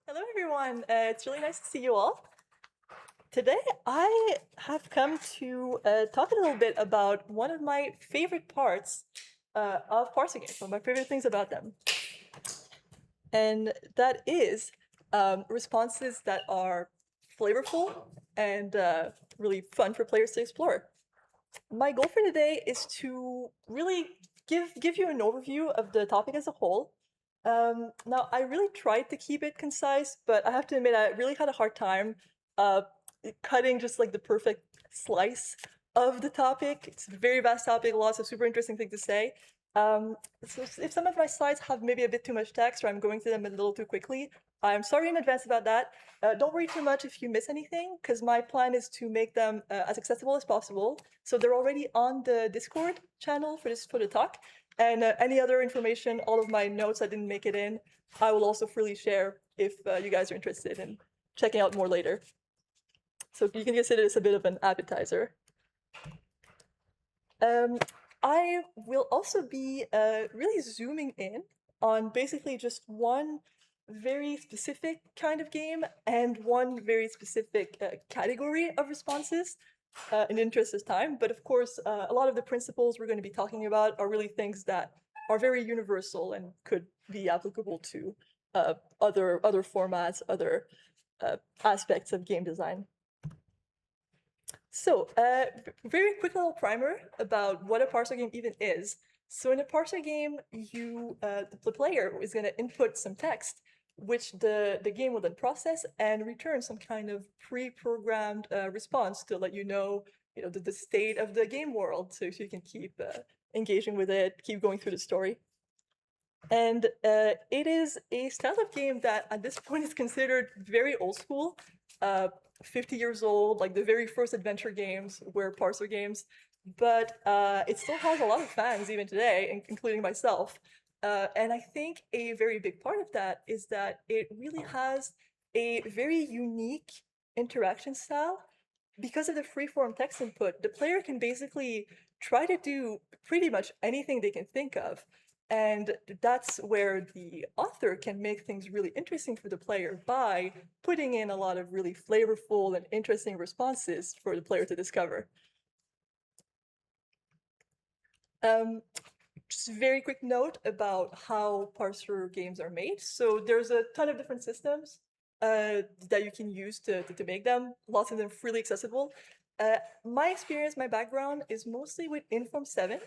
Hello, everyone. It's really nice to see you all. Today, I have come to talk a little bit about one of my favorite parts of parsing games, one of my favorite things about them. And that is responses that are flavorful and really fun for players to explore. My goal for today is to really give you an overview of the topic as a whole. Now, I really tried to keep it concise, but I have to admit I really had a hard time uh, cutting just like the perfect slice of the topic. It's a very vast topic, lots of super interesting things to say. So if some of my slides have maybe a bit too much text or I'm going through them a little too quickly, I'm sorry in advance about that. Don't worry too much if you miss anything, because my plan is to make them as accessible as possible. So they're already on the Discord channel for the talk. And any other information, all of my notes I didn't make it in, I will also freely share if you guys are interested in checking out more later. So you can consider this a bit of an appetizer. I will also be really zooming in on basically just one very specific kind of game and one very specific category of responses in the interest of time. But of course, a lot of the principles we're going to be talking about are really things that are very universal and could be applicable to other formats, other aspects of game design. So, very quick little primer about what a parser game even is. So in a parser game, the player is going to input some text, which the game will then process and return some kind of pre-programmed response to let you know the state of the game world, so you can keep engaging with it, keep going through the story. And it is a style of game that at this point is considered very old school. 50 years old, like the very first adventure games were parser games, but it still has a lot of fans even today, including myself. And I think a very big part of that is that it really has a very unique interaction style. Because of the freeform text input, the player can basically try to do pretty much anything they can think of. And that's where the author can make things really interesting for the player by putting in a lot of really flavorful and interesting responses for the player to discover. Just a very quick note about how parser games are made. So there's a ton of different systems that you can use to make them, lots of them freely accessible. My experience, my background is mostly with Inform 7.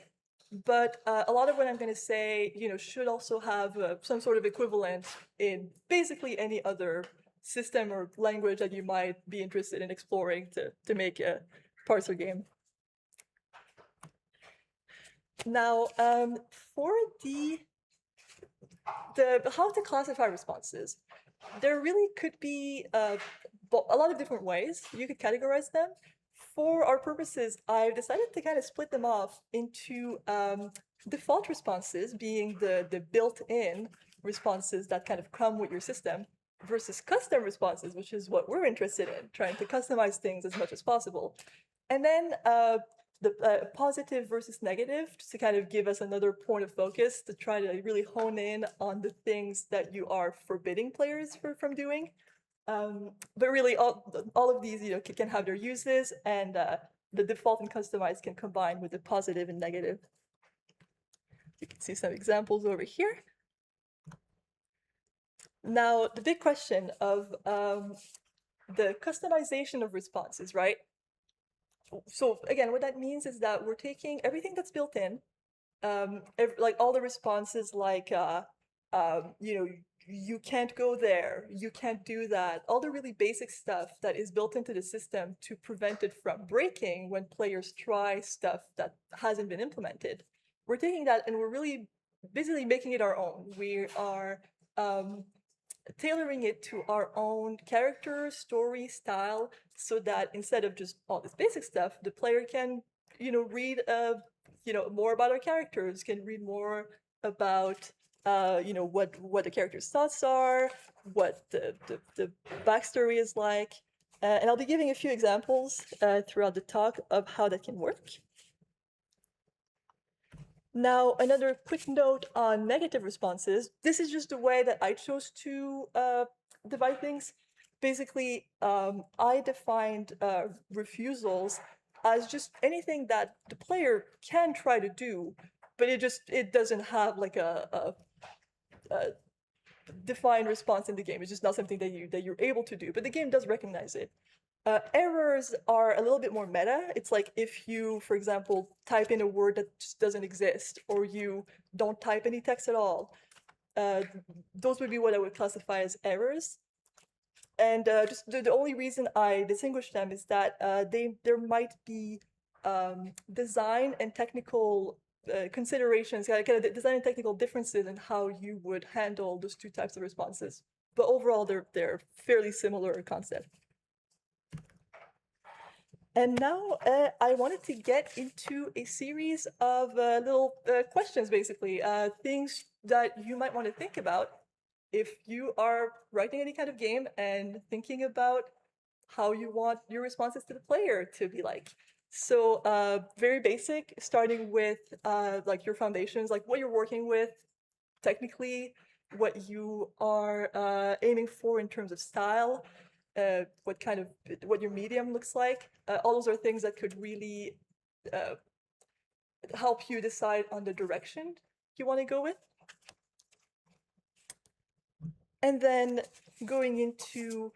But a lot of what I'm going to say, should also have some sort of equivalent in basically any other system or language that you might be interested in exploring to make a parser game. Now, for the how to classify responses, there really could be a lot of different ways you could categorize them. For our purposes, I've decided to kind of split them off into default responses, being the built-in responses that kind of come with your system, versus custom responses, which is what we're interested in, trying to customize things as much as possible. And then the positive versus negative, just to kind of give us another point of focus to try to really hone in on the things that you are forbidding players from doing. But really, all of these, can have their uses, and the default and customized can combine with the positive and negative. You can see some examples over here. Now, the big question of the customization of responses, right? So again, what that means is that we're taking everything that's built in, like all the responses, like you can't go there, you can't do that, all the really basic stuff that is built into the system to prevent it from breaking when players try stuff that hasn't been implemented. We're taking that and we're really basically making it our own. We are tailoring it to our own character, story, style, so that instead of just all this basic stuff, the player can, read, more about our characters, can read more about, what the character's thoughts are, what the backstory is like. And I'll be giving a few examples throughout the talk of how that can work. Now, another quick note on negative responses. This is just the way that I chose to divide things. Basically, I defined refusals as just anything that the player can try to do, but it doesn't have like a defined response in the game. It's just not something that you're able to do, but the game does recognize it. Errors are a little bit more meta. It's like if you, for example, type in a word that just doesn't exist, or you don't type any text at all. Those would be what I would classify as errors. And just the only reason I distinguish them is that there might be design and technical considerations, kind of design and technical differences in how you would handle those two types of responses. But overall, they're fairly similar concept. And now I wanted to get into a series of little questions, basically, things that you might want to think about if you are writing any kind of game and thinking about how you want your responses to the player to be like. So very basic, starting with like your foundations, like what you're working with technically, what you are aiming for in terms of style, what your medium looks like. All those are things that could really help you decide on the direction you want to go with. And then going into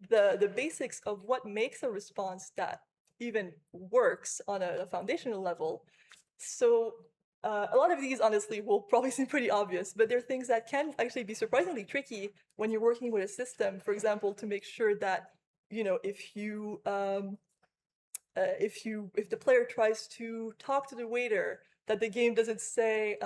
the basics of what makes a response that even works on a foundational level. So a lot of these, honestly, will probably seem pretty obvious, but they're things that can actually be surprisingly tricky when you're working with a system. For example, to make sure that, you know, if the player tries to talk to the waiter, that the game doesn't say,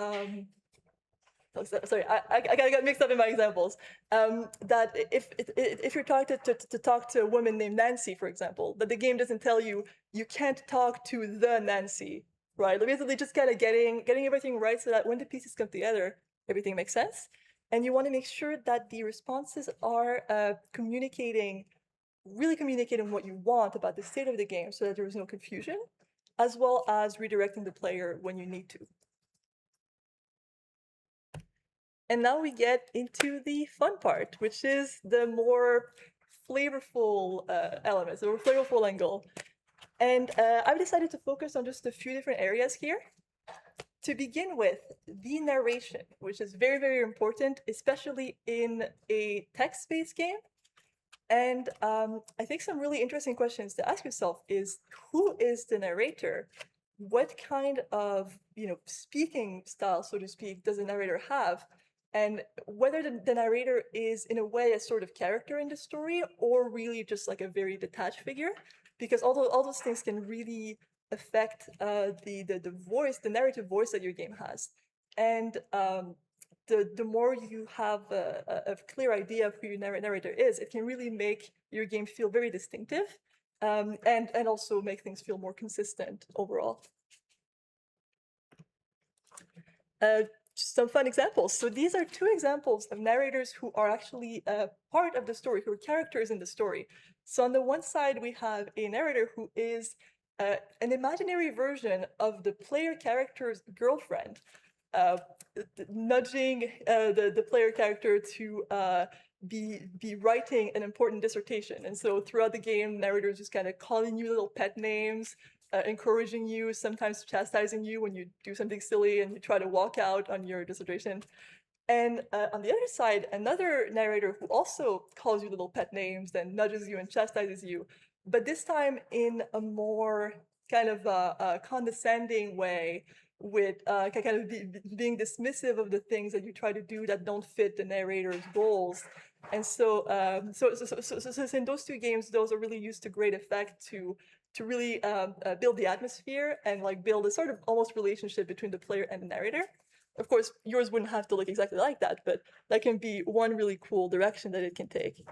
sorry, I got mixed up in my examples. That if you're trying to talk to a woman named Nancy, for example, that the game doesn't tell you you can't talk to the Nancy, right? Basically, just kind of getting everything right so that when the pieces come together, everything makes sense. And you want to make sure that the responses are really communicating what you want about the state of the game, so that there is no confusion, as well as redirecting the player when you need to. And now we get into the fun part, which is the more flavorful elements, the more flavorful angle. And I've decided to focus on just a few different areas here. To begin with, the narration, which is very, very important, especially in a text-based game. And I think some really interesting questions to ask yourself is, who is the narrator? What kind of, speaking style, so to speak, does the narrator have? And whether the narrator is, in a way, a sort of character in the story, or really just like a very detached figure, because all those things can really affect the voice, the narrative voice that your game has. And the more you have a clear idea of who your narrator is, it can really make your game feel very distinctive, and also make things feel more consistent overall. Some fun examples. So these are two examples of narrators who are actually part of the story, who are characters in the story. So on the one side, we have a narrator who is an imaginary version of the player character's girlfriend, nudging the player character to be writing an important dissertation. And so throughout the game, narrators just kind of calling you little pet names, encouraging you, sometimes chastising you when you do something silly and you try to walk out on your dissertation. And on the other side, another narrator who also calls you little pet names and nudges you and chastises you, but this time in a more kind of condescending way, with kind of being dismissive of the things that you try to do that don't fit the narrator's goals. And so in those two games, those are really used to great effect to really build the atmosphere and like build a sort of almost relationship between the player and the narrator. Of course, yours wouldn't have to look exactly like that, but that can be one really cool direction that it can take.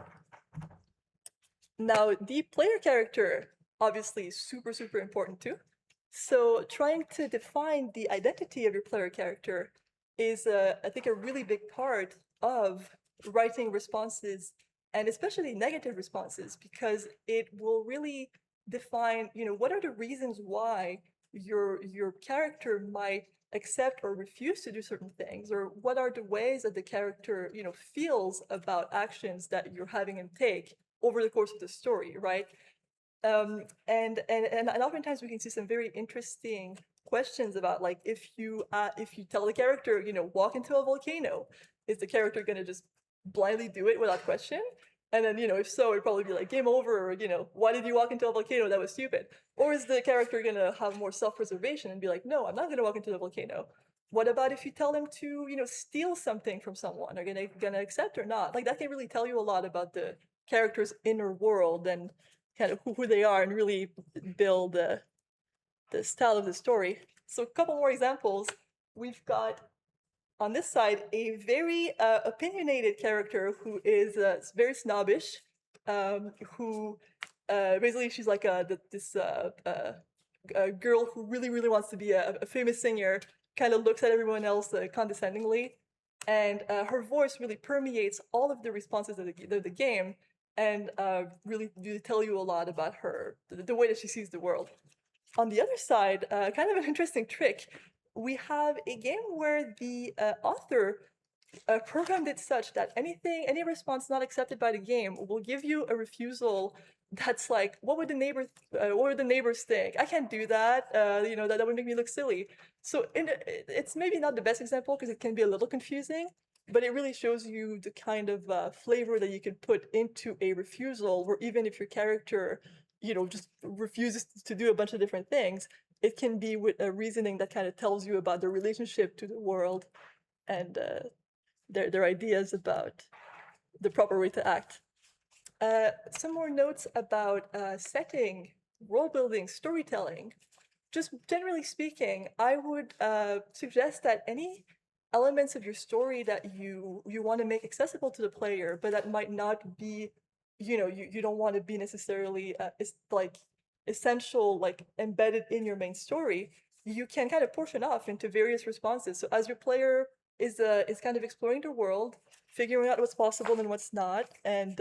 Now, the player character, obviously, is super, super important too. So trying to define the identity of your player character is, I think, a really big part of writing responses, and especially negative responses, because it will really define, what are the reasons why your character might accept or refuse to do certain things, or what are the ways that the character, feels about actions that you're having him take over the course of the story, right? And oftentimes we can see some very interesting questions about, like, if you tell the character, walk into a volcano, is the character going to just blindly do it without question? And then, if so, it'd probably be like game over, or, why did you walk into a volcano? That was stupid. Or is the character going to have more self-preservation and be like, no, I'm not going to walk into the volcano? What about if you tell them to, steal something from someone? Are they going to accept or not? Like, that can really tell you a lot about the character's inner world and kind of who they are, and really build the style of the story. So a couple more examples. We've got on this side a very opinionated character who is very snobbish, who basically she's like this girl who really wants to be a famous singer, kind of looks at everyone else condescendingly, and her voice really permeates all of the responses of the game, and really do tell you a lot about her, the way that she sees the world. On the other side, kind of an interesting trick, we have a game where the author programmed it such that any response not accepted by the game will give you a refusal that's like, what would the neighbors think? I can't do that. That would make me look silly. So it's maybe not the best example because it can be a little confusing, but it really shows you the kind of flavor that you can put into a refusal, where even if your character, just refuses to do a bunch of different things, it can be with a reasoning that kind of tells you about their relationship to the world and their ideas about the proper way to act. Some more notes about setting, role building, storytelling. Just generally speaking, I would suggest that any elements of your story that you want to make accessible to the player, but that might not be, you don't want to be necessarily essential, like embedded in your main story, you can kind of portion off into various responses. So as your player is kind of exploring the world, figuring out what's possible and what's not, and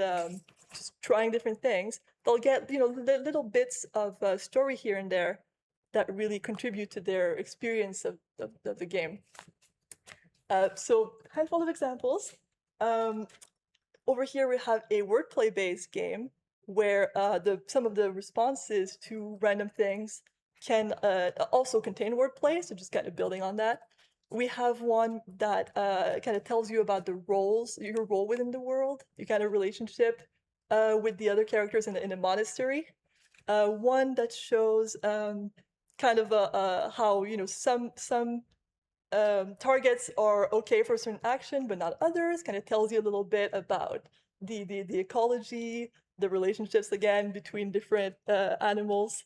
just trying different things, they'll get little bits of story here and there that really contribute to their experience of the game. So a handful of examples. Over here we have a wordplay-based game where some of the responses to random things can also contain wordplay, so just kind of building on that. We have one that kind of tells you about your role within the world, your kind of relationship with the other characters in a monastery. One that shows kind of how some targets are okay for a certain action, but not others. Kind of tells you a little bit about the ecology, the relationships again between different animals,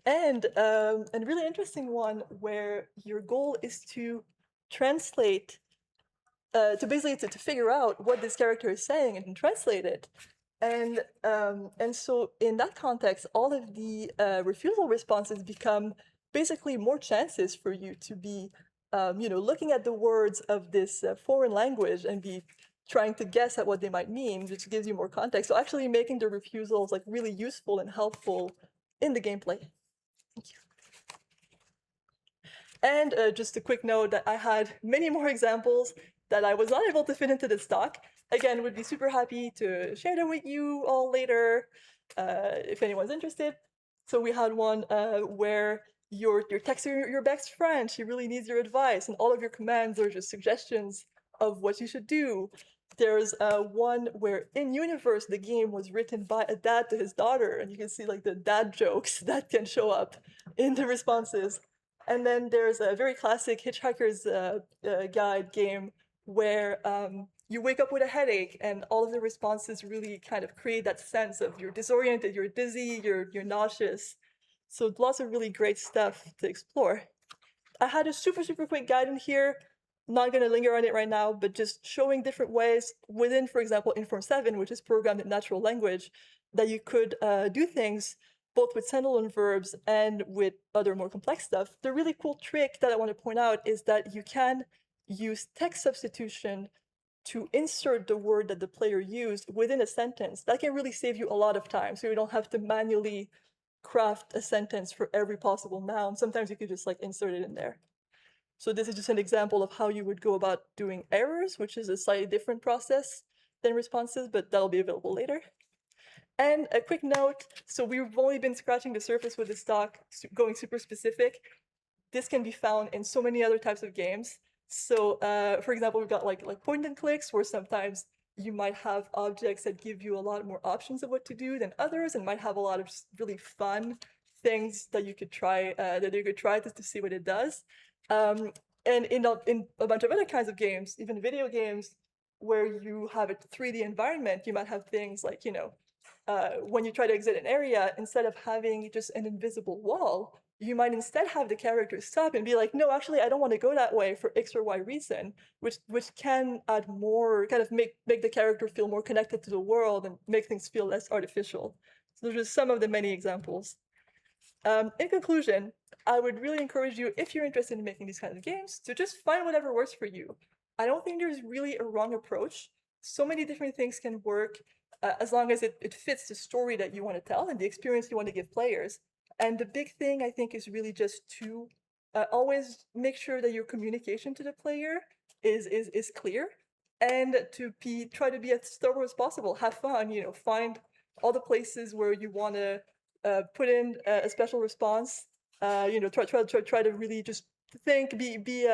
and really interesting one where your goal is to translate, to figure out what this character is saying and translate it. And so in that context, all of the refusal responses become basically more chances for you to be looking at the words of this foreign language and be trying to guess at what they might mean, which gives you more context. So actually making the refusals like really useful and helpful in the gameplay. Thank you. And just a quick note that I had many more examples that I was not able to fit into this talk. Again, would be super happy to share them with you all later if anyone's interested. So we had one where you're texting your best friend, she really needs your advice, and all of your commands are just suggestions of what you should do. There's one where in universe the game was written by a dad to his daughter, and you can see like the dad jokes that can show up in the responses. And then there's a very classic Hitchhiker's Guide game where you wake up with a headache, and all of the responses really kind of create that sense of you're disoriented, you're dizzy, you're nauseous. So lots of really great stuff to explore. I had a super quick guide in here. Not going to linger on it right now, but just showing different ways within, for example, Inform 7, which is programmed in natural language, that you could do things both with standalone verbs and with other more complex stuff. The really cool trick that I want to point out is that you can use text substitution to insert the word that the player used within a sentence. That can really save you a lot of time, so you don't have to manually craft a sentence for every possible noun. Sometimes you could just like insert it in there. So this is just an example of how you would go about doing errors, which is a slightly different process than responses, but that'll be available later. And a quick note, so we've only been scratching the surface with this talk, going super specific. This can be found in so many other types of games. So for example, we've got like point and clicks, where sometimes you might have objects that give you a lot more options of what to do than others, and might have a lot of really fun things that you could try to see what it does. And in a bunch of other kinds of games, even video games, where you have a 3D environment, you might have things like, when you try to exit an area, instead of having just an invisible wall, you might instead have the character stop and be like, no, actually, I don't want to go that way for X or Y reason, which can add more, kind of make the character feel more connected to the world and make things feel less artificial. So those are just some of the many examples. In conclusion, I would really encourage you, if you're interested in making these kinds of games, to just find whatever works for you. I don't think there's really a wrong approach. So many different things can work as long as it fits the story that you want to tell and the experience you want to give players. And the big thing, I think, is really just to always make sure that your communication to the player is clear, and to try to be as thorough as possible. Have fun, find all the places where you want to put in a special response. Try to really just think, be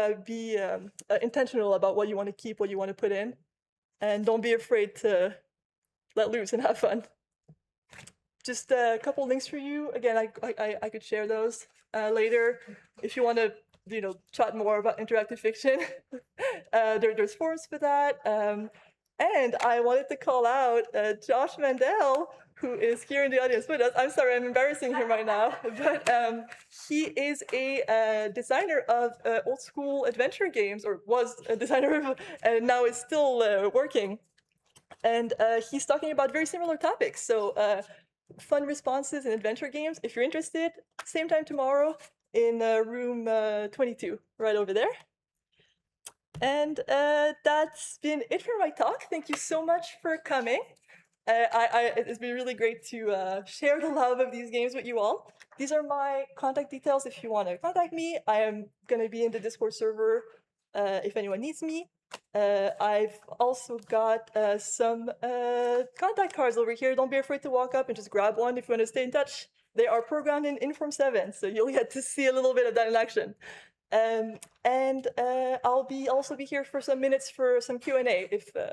intentional about what you want to keep, what you want to put in, and don't be afraid to let loose and have fun. Just a couple links for you. Again, I could share those later if you want to, chat more about interactive fiction. There's forums for that. And I wanted to call out Josh Mandel, who is here in the audience with us. I'm sorry, I'm embarrassing him right now, but he is a designer of old school adventure games, or was a designer of, and now is still working. And he's talking about very similar topics. So fun responses in adventure games. If you're interested, same time tomorrow in room 22, right over there. And that's been it for my talk. Thank you so much for coming. It's been really great to share the love of these games with you all. These are my contact details if you want to contact me. I am going to be in the Discord server if anyone needs me. I've also got some contact cards over here. Don't be afraid to walk up and just grab one if you want to stay in touch. They are programmed in Inform 7, so you'll get to see a little bit of that in action. And I'll also be here for some minutes for some Q&A.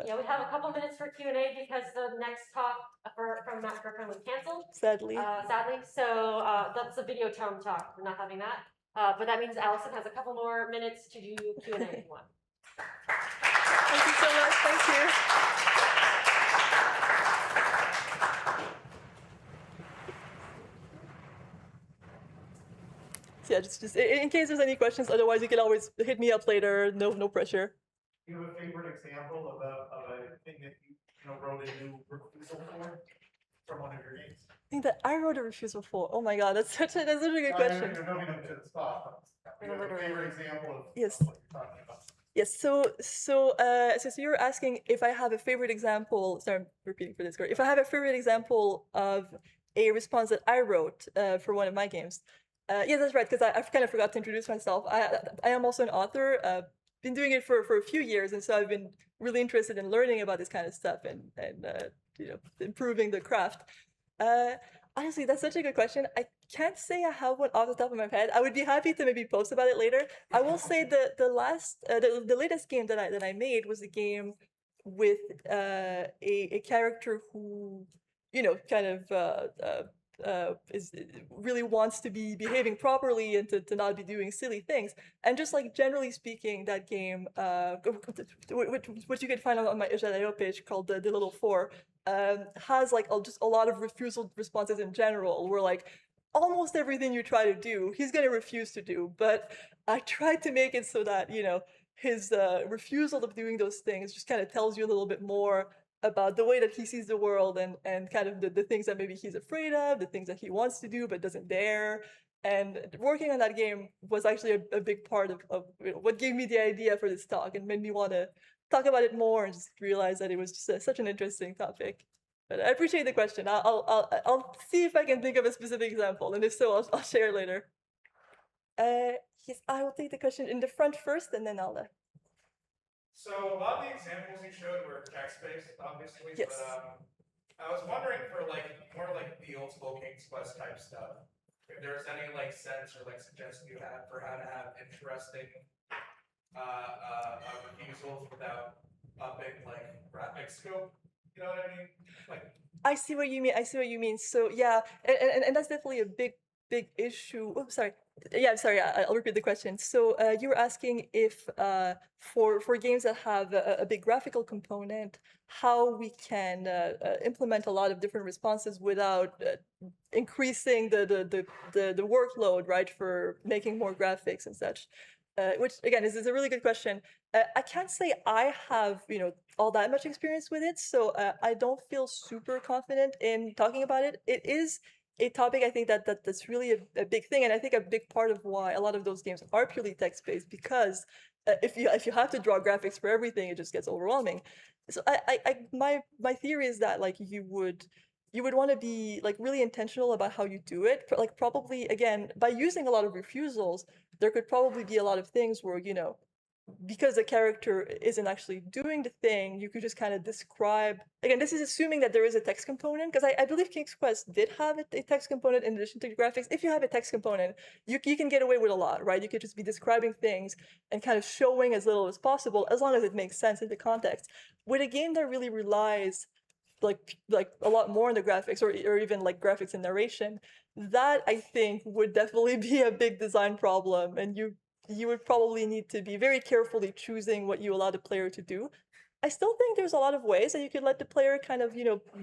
Yeah, we have a couple minutes for Q&A because the next talk from Matt Griffin was canceled. Sadly. So that's a video tone talk. We're not having that. But that means Allyson has a couple more minutes to do Q&A if you want. Thank you so much. Thank you. So yeah, just in case there's any questions. Otherwise, you can always hit me up later. No pressure. Do you have a favorite example of a thing that you wrote a new refusal for from one of your games? I think that I wrote a refusal for. Oh my god, that's such a good question. I don't mean to stop. Do you have a favorite example of yes. What you're talking about? Yes, so you're asking if I have a favorite example. Sorry, I'm repeating for this. If I have a favorite example of a response that I wrote for one of my games. Yeah, that's right, because I've kind of forgot to introduce myself. I am also an author. Been doing it for a few years, and so I've been really interested in learning about this kind of stuff and improving the craft. Honestly, that's such a good question. I can't say I have one off the top of my head. I would be happy to maybe post about it later. I will say the latest game that I made was a game with a character who kind of really wants to be behaving properly and to not be doing silly things. And just like generally speaking, that game, which you can find on my itch.io page called the Little Four, has like just a lot of refusal responses in general, where like almost everything you try to do, he's going to refuse to do. But I tried to make it so that, his refusal of doing those things just kind of tells you a little bit more about the way that he sees the world and kind of the things that maybe he's afraid of, the things that he wants to do but doesn't dare. And working on that game was actually a big part of what gave me the idea for this talk and made me want to talk about it more and just realize that it was just such an interesting topic. But I appreciate the question. I'll see if I can think of a specific example, and if so, I'll share later. Yes, I will take the question in the front first, and then I'll. So a lot of the examples you showed were text-based, obviously. Yes. But I was wondering for more like the old school King's Quest type stuff, if there's any sense or suggestion you have for how to have interesting refusals without upping graphic scope. You know what I mean? I see what you mean. I see what you mean. So yeah, and that's definitely a big issue. Oh, sorry. Yeah, I'm sorry. I'll repeat the question. So you were asking if for games that have a big graphical component, how we can implement a lot of different responses without increasing the workload, right, for making more graphics and such. Which again is a really good question. I can't say I have all that much experience with it, so I don't feel super confident in talking about it. It is a topic I think that's really a big thing, and I think a big part of why a lot of those games are purely text-based, because if you have to draw graphics for everything, it just gets overwhelming. So my theory is that you would want to be really intentional about how you do it. Probably again by using a lot of refusals, there could probably be a lot of things where because the character isn't actually doing the thing, you could just kind of describe. Again, this is assuming that there is a text component, because I believe King's Quest did have a text component in addition to the graphics. If you have a text component, you can get away with a lot, right? You could just be describing things and kind of showing as little as possible, as long as it makes sense in the context. With a game that really relies like a lot more on the graphics, or even graphics and narration, that I think would definitely be a big design problem, and you would probably need to be very carefully choosing what you allow the player to do. I still think there's a lot of ways that you could let the player kind of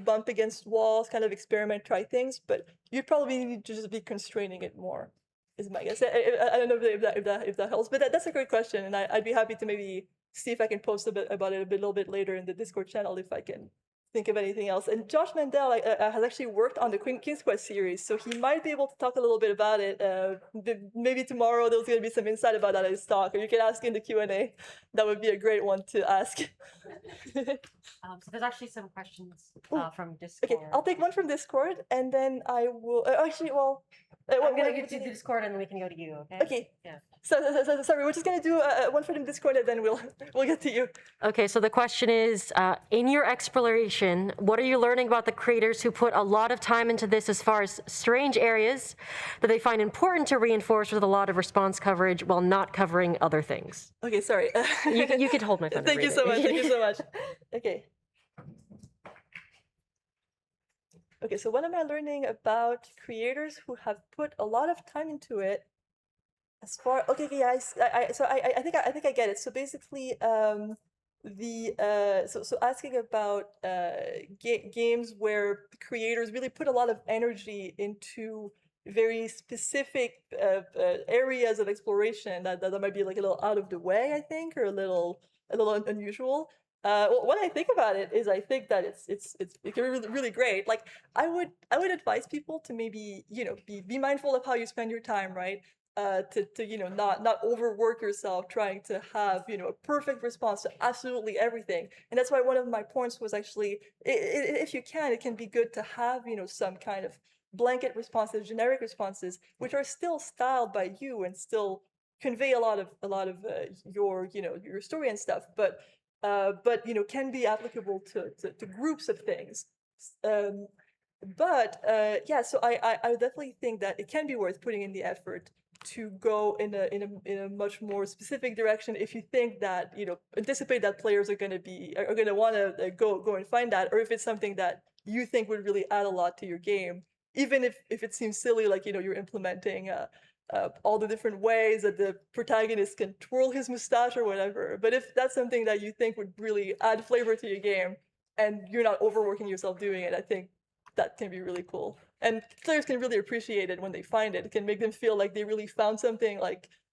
bump against walls, kind of experiment, try things, but you'd probably need to just be constraining it more, is my guess. I don't know if that helps, but that's a great question, and I'd be happy to maybe see if I can post a bit about it a little bit later in the Discord channel if I can think of anything else. And Josh Mandel has actually worked on the King's Quest series, so he might be able to talk a little bit about it. Maybe tomorrow there's going to be some insight about that at his talk, or you can ask in the Q&A. That would be a great one to ask. So there's actually some questions from Discord. Okay, I'll take one from Discord, and then I will actually, well, I'm going to do Discord, and then we can go to you, okay? Okay. Yeah. So sorry, we're just going to do one from Discord, and then we'll get to you. Okay, so the question is, in your exploration, what are you learning about the creators who put a lot of time into this as far as strange areas that they find important to reinforce with a lot of response coverage while not covering other things? Okay, sorry. You could hold my phone. Thank you so much. Thank you so much. Okay. Okay, so what am I learning about creators who have put a lot of time into it? As far yeah, I think I get it. So basically, so asking about games where creators really put a lot of energy into very specific areas of exploration that might be a little out of the way, I think, or a little unusual. When I think about it, is I think that it can be really, really great. I would advise people to maybe be mindful of how you spend your time, right? To not overwork yourself trying to have a perfect response to absolutely everything. And that's why one of my points was actually, if you can, it can be good to have some kind of blanket responses, generic responses, which are still styled by you and still convey a lot of your your story and stuff, but can be applicable to groups of things. Yeah, so I definitely think that it can be worth putting in the effort to go in a much more specific direction if you think that anticipate that players are going to want to go and find that, or if it's something that you think would really add a lot to your game, even if it seems silly, you're implementing all the different ways that the protagonist can twirl his mustache or whatever. But if that's something that you think would really add flavor to your game and you're not overworking yourself doing it, I think that can be really cool. And players can really appreciate it when they find it. It can make them feel like they really found something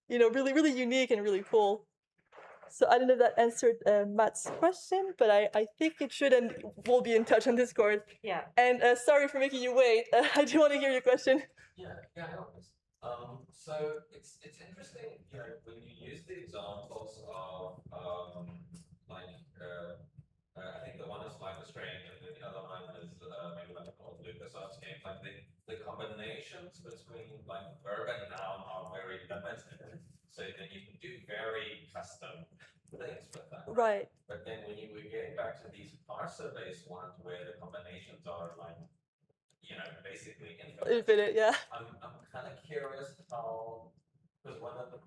really, really unique and really cool. So I don't know if that answered Matt's question, but I think it should, and we'll be in touch on Discord. Yeah. And sorry for making you wait. I do want to hear your question. Yeah, so it's interesting, when you use the examples of I think the one is Life is Strange, and then the other one is maybe like old LucasArts games. Like the combinations between like verb and noun are very limited. So then you can do very custom things with that. Right. But then when you get back to these parser-based ones where the combinations are like, basically Infinite, yeah. I'm kind of curious how, because one of the,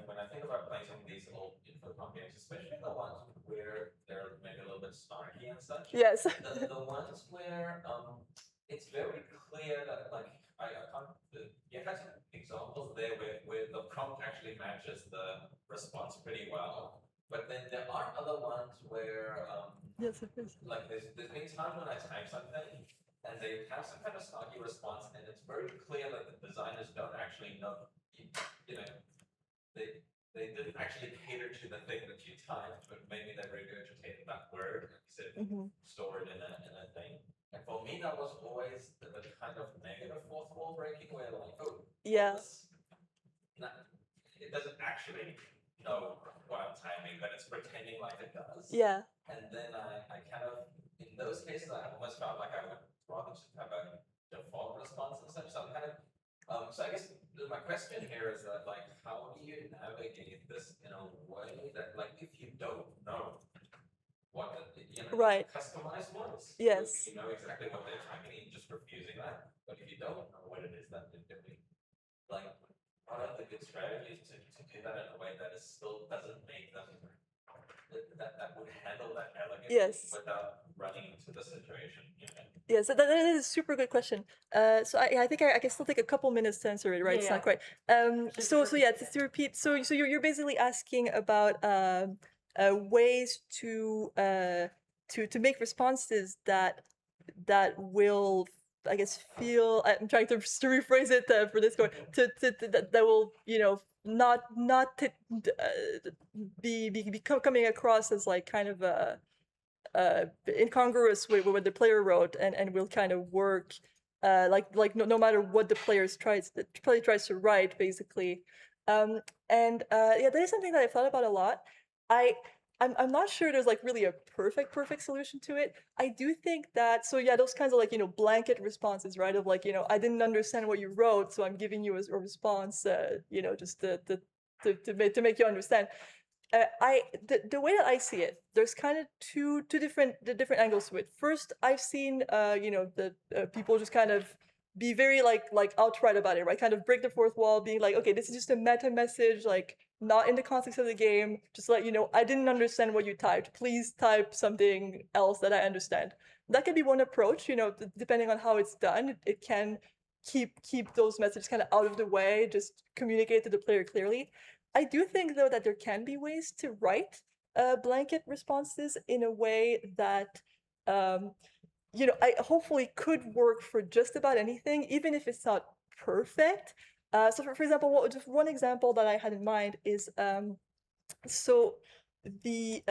when I think about playing some of these old infocom games, especially the ones where they're maybe a little bit snarky and such. Yes. The ones where it's very clear that like I can't. You had some examples there where the prompt actually matches the response pretty well, but then there are other ones where Yes, it is. like there's been times when I type something and they have some kind of snarky response, and it's very clear that the designers don't actually know, they didn't actually cater to the thing that you typed, but maybe they regurgitated that word, like you said, store it in a thing. And for me, that was always the kind of negative fourth wall breaking, where like, yeah, it doesn't actually know what I'm typing, but it's pretending like it does. Yeah. And then I kind of, in those cases, I almost felt like I would rather just have a default response and such. So I'm kind of, so I guess my question here is that, like, how do you navigate this in a way that, like, if you don't know what right, customized ones, yes, you know exactly what they're typing, and just refusing that. But if you don't know what it is that they're doing, like, what are the good strategies to do that in a way that still doesn't make them that would handle that elegantly, yes, without running into the situation? Yes, that is a super good question. So I think I can still take a couple minutes to answer it, right? It's not quite. So yeah, just to repeat, so you're basically asking about ways to make responses that will, I guess, feel. I'm trying to rephrase it for this going that will not be coming across as like kind of incongruous with what the player wrote, and will kind of work no matter what the player tries to write, basically. Yeah, that is something that I've thought about a lot. I'm not sure there's like really a perfect solution to it. I do think that, so yeah, those kinds of like blanket responses, right? Of like I didn't understand what you wrote, so I'm giving you a response, just to make you understand. The way that I see it, there's kind of two different angles to it. First, I've seen the people just kind of be very like outright about it, right? Kind of break the fourth wall, being like, okay, this is just a meta message, like not in the context of the game. Just let you know, I didn't understand what you typed. Please type something else that I understand. That can be one approach. Depending on how it's done, it can keep those messages kind of out of the way. Just communicate to the player clearly. I do think, though, that there can be ways to write blanket responses in a way that, I hopefully could work for just about anything, even if it's not perfect. So, for example, just one example that I had in mind is, so the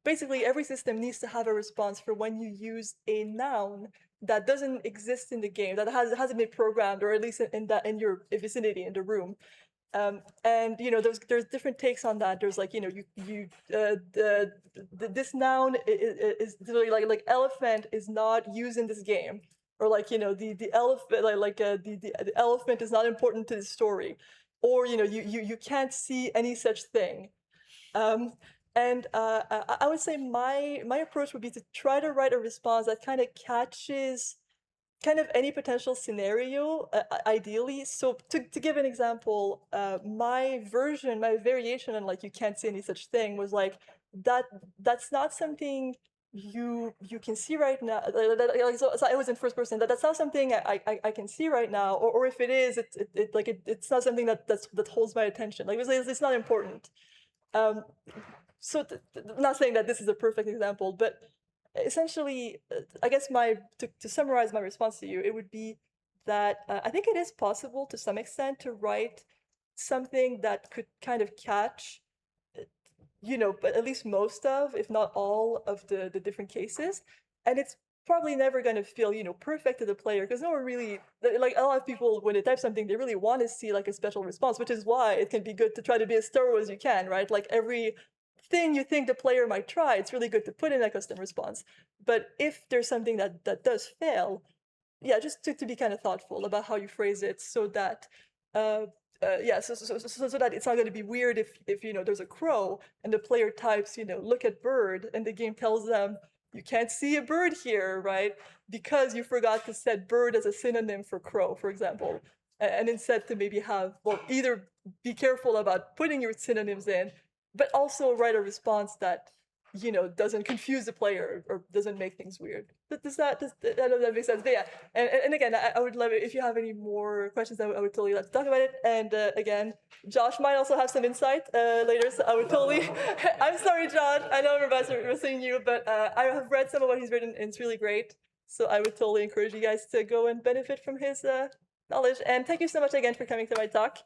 basically every system needs to have a response for when you use a noun that doesn't exist in the game, that hasn't been programmed, or at least in your vicinity, in the room. And there's different takes on that. There's like this noun is like elephant is not used in this game, or like the elephant the elephant is not important to the story, or you can't see any such thing. And I would say my approach would be to try to write a response that kind of catches kind of any potential scenario, ideally. So to give an example, my variation on like you can't see any such thing was like that's not something you can see right now. So it was in first person. That's not something I can see right now, or if it is, it's not something that holds my attention. Like it's not important. So I'm not saying that this is a perfect example, but essentially, I guess to summarize my response to you, it would be that I think it is possible to some extent to write something that could kind of catch, but at least most of, if not all of the different cases. And it's probably never going to feel, perfect to the player, because no one really, like a lot of people, when they type something, they really want to see like a special response, which is why it can be good to try to be as thorough as you can, right? Like every thing you think the player might try, it's really good to put in a custom response. But if there's something that does fail, yeah, just to be kind of thoughtful about how you phrase it, so that so that it's not going to be weird if there's a crow and the player types look at bird, and the game tells them you can't see a bird here, right? Because you forgot to set bird as a synonym for crow, for example, and instead to maybe have, well, either be careful about putting your synonyms in, but also write a response that doesn't confuse the player or doesn't make things weird. Does that make sense? But yeah, and again, I would love it if you have any more questions. I would totally love to talk about it. And again, Josh might also have some insight later, so I would totally. I'm sorry, Josh. I know I'm referencing you, but I have read some of what he's written, and it's really great. So I would totally encourage you guys to go and benefit from his knowledge. And thank you so much again for coming to my talk.